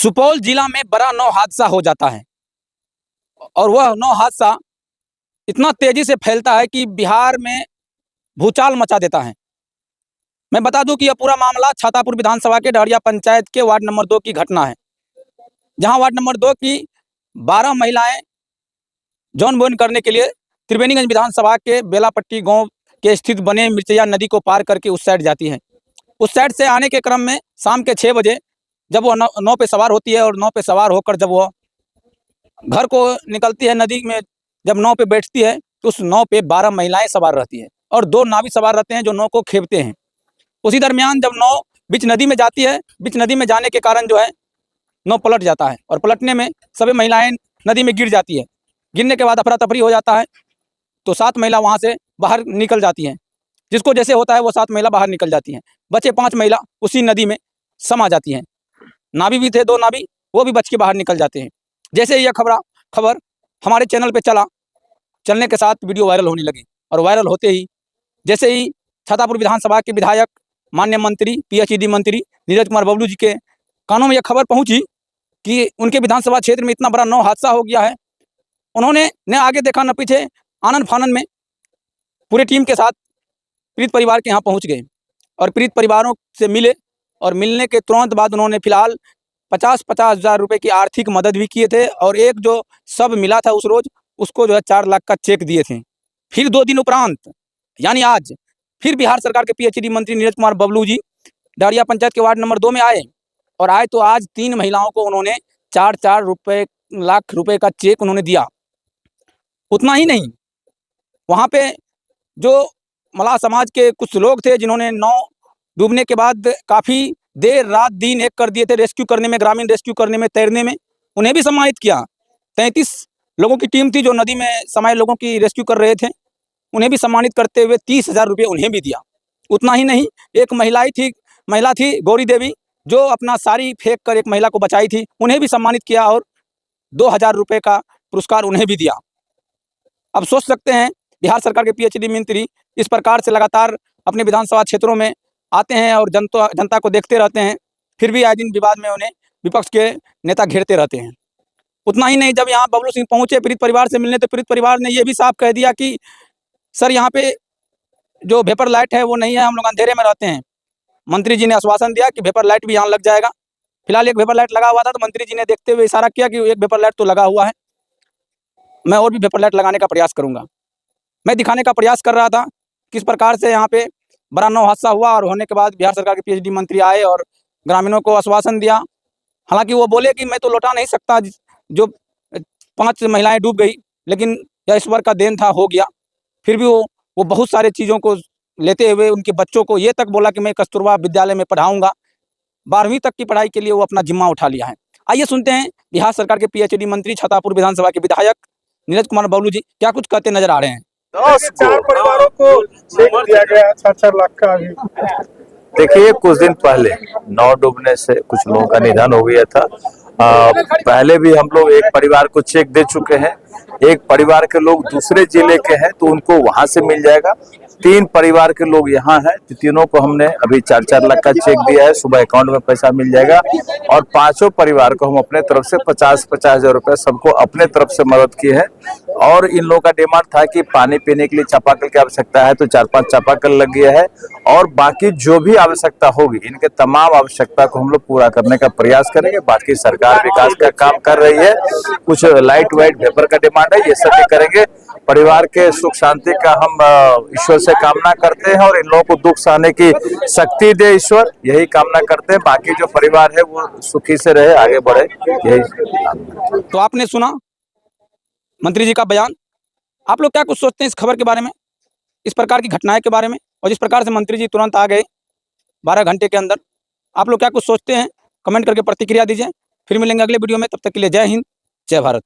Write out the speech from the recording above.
सुपौल जिला में बड़ा नौ हादसा हो जाता है और वह नौ हादसा इतना तेजी से फैलता है कि बिहार में भूचाल मचा देता है। मैं बता दूं कि यह पूरा मामला छातापुर विधानसभा के डहरिया पंचायत के वार्ड नंबर 2 की घटना है, जहां वार्ड नंबर 2 की 12 महिलाएं जौन बोन करने के लिए त्रिवेणीगंज विधानसभा के बेलापट्टी गांव के स्थित बने मिर्चैया नदी को पार करके उस साइड जाती हैं। उस साइड से आने के क्रम में शाम के 6 बजे जब वह नाव पे सवार होती है और नाव पे सवार होकर जब वह घर को निकलती है, नदी में जब नाव पे बैठती है तो उस नाव पे 12 महिलाएं सवार रहती है और 2 नाविक सवार रहते हैं जो नाव को खेपते हैं। उसी दरमियान जब नाव बीच नदी में जाती है, बीच नदी में जाने के कारण जो है नाव पलट जाता है और पलटने में सभी महिलाएं नदी में गिर जाती है। गिरने के बाद अफरा तफरी हो जाता है तो 7 महिला वहाँ से बाहर निकल जाती हैं। जिसको जैसे होता है वो 7 महिला बाहर निकल जाती हैं। बचे 5 महिला उसी नदी में समा जाती हैं। नावी भी थे 2 नावी, वो भी बच के बाहर निकल जाते हैं। जैसे यह खबर हमारे चैनल पे चलने के साथ वीडियो वायरल होने लगी और वायरल होते ही जैसे ही छातापुर विधानसभा के विधायक माननीय मंत्री पीएचईडी मंत्री नीरज कुमार बबलू जी के कानों में यह खबर पहुंची कि उनके विधानसभा क्षेत्र में इतना बड़ा नौ हादसा हो गया है, उन्होंने न आगे देखा न पीछे, आनन फानन में पूरी टीम के साथ पीड़ित परिवार के यहाँ पहुँच गए और पीड़ित परिवारों से मिले और मिलने के तुरंत बाद उन्होंने फिलहाल 50-50 हज़ार रुपये की आर्थिक मदद भी किए थे और एक जो सब मिला था उस रोज उसको जो है 4 लाख का चेक दिए थे। फिर 2 दिन उपरांत यानी आज फिर बिहार सरकार के पीएचईडी मंत्री नीरज कुमार बबलू जी डहरिया पंचायत के वार्ड नंबर 2 में आए और आए तो आज 3 महिलाओं को उन्होंने 4-4 लाख रुपए का चेक उन्होंने दिया। उतना ही नहीं, वहाँ पे जो मलाह समाज के कुछ लोग थे जिन्होंने नाव डूबने के बाद काफ़ी देर रात दिन एक कर दिए थे रेस्क्यू करने में, ग्रामीण रेस्क्यू करने में, तैरने में, उन्हें भी सम्मानित किया। 33 लोगों की टीम थी जो नदी में समाये लोगों की रेस्क्यू कर रहे थे, उन्हें भी सम्मानित करते हुए 30,000 रुपये उन्हें भी दिया। उतना ही नहीं, एक महिला थी गौरी देवी जो अपना साड़ी फेंक कर एक महिला को बचाई थी, उन्हें भी सम्मानित किया और 2,000 रुपये का पुरस्कार उन्हें भी दिया। अब सोच सकते हैं बिहार सरकार के पीएचईडी मंत्री इस प्रकार से लगातार अपने विधानसभा क्षेत्रों में आते हैं और जनता को देखते रहते हैं, फिर भी आए दिन विवाद में उन्हें विपक्ष के नेता घेरते रहते हैं। उतना ही नहीं, जब यहाँ बबलू सिंह पहुँचे पीड़ित परिवार से मिलने तो पीड़ित परिवार ने ये भी साफ कह दिया कि सर यहाँ पे जो वेपर लाइट है वो नहीं है, हम लोग अंधेरे में रहते हैं। मंत्री जी ने आश्वासन दिया कि वेपर लाइट भी यहाँ लग जाएगा। फिलहाल एक वेपर लाइट लगा हुआ था तो मंत्री जी ने देखते हुए इशारा किया कि एक वेपर लाइट तो लगा हुआ है, मैं और भी वेपर लाइट लगाने का प्रयास करूँगा। मैं दिखाने का प्रयास कर रहा था किस प्रकार से यहाँ पे बड़ा नौ हादसा हुआ और होने के बाद बिहार सरकार के पीएचईडी मंत्री आए और ग्रामीणों को आश्वासन दिया। हालांकि वो बोले कि मैं तो लौटा नहीं सकता जो 5 महिलाएं डूब गई, लेकिन यह ईश्वर का देन था, हो गया। फिर भी वो बहुत सारे चीज़ों को लेते हुए उनके बच्चों को ये तक बोला कि मैं कस्तूरबा विद्यालय में पढ़ाऊँगा। 12वीं तक की पढ़ाई के लिए वो अपना जिम्मा उठा लिया है। आइए सुनते हैं बिहार सरकार के पीएचईडी मंत्री छातापुर विधानसभा के विधायक नीरज कुमार बबलू जी क्या कुछ कहते नजर आ रहे हैं। 4 परिवारों को चेक दिया गया 4-4 लाख का। अभी देखिए, कुछ दिन पहले नाव डूबने से कुछ लोगों का निधन हो गया था। पहले भी हम लोग एक परिवार को चेक दे चुके हैं। एक परिवार के लोग दूसरे जिले के हैं तो उनको वहां से मिल जाएगा। 3 परिवार के लोग यहाँ हैं तो तीनों को हमने अभी 4-4 लाख का चेक दिया है, सुबह अकाउंट में पैसा मिल जाएगा। और 5 परिवार को हम अपने तरफ से 50-50 हज़ार रुपये सबको अपने तरफ से मदद की है। और इन लोगों का डिमांड था कि पानी पीने के लिए चापाकल की आवश्यकता है तो 4-5 चापाकल लग गया है और बाकी जो भी आवश्यकता होगी इनके तमाम आवश्यकता को हम लोग पूरा करने का प्रयास करेंगे। बाकी सरकार विकास का काम कर रही है, कुछ लाइट वाइट वेपर का डिमांड है, ये सब भी करेंगे। परिवार के सुख शांति का हम ईश्वर से कामना करते हैं और इन लोगों को दुख सहने की शक्ति दे ईश्वर, यही कामना करते हैं। बाकी जो परिवार है वो सुखी से रहे, आगे बढ़े, यही। तो आपने सुना मंत्री जी का बयान। आप लोग क्या कुछ सोचते हैं इस खबर के बारे में, इस प्रकार की घटनाएं के बारे में, और जिस प्रकार से मंत्री जी तुरंत आ गए 12 घंटे के अंदर, आप लोग क्या कुछ सोचते हैं? कमेंट करके प्रतिक्रिया दीजिए। फिर मिलेंगे अगले वीडियो में, तब तक के लिए जय हिंद, जय भारत।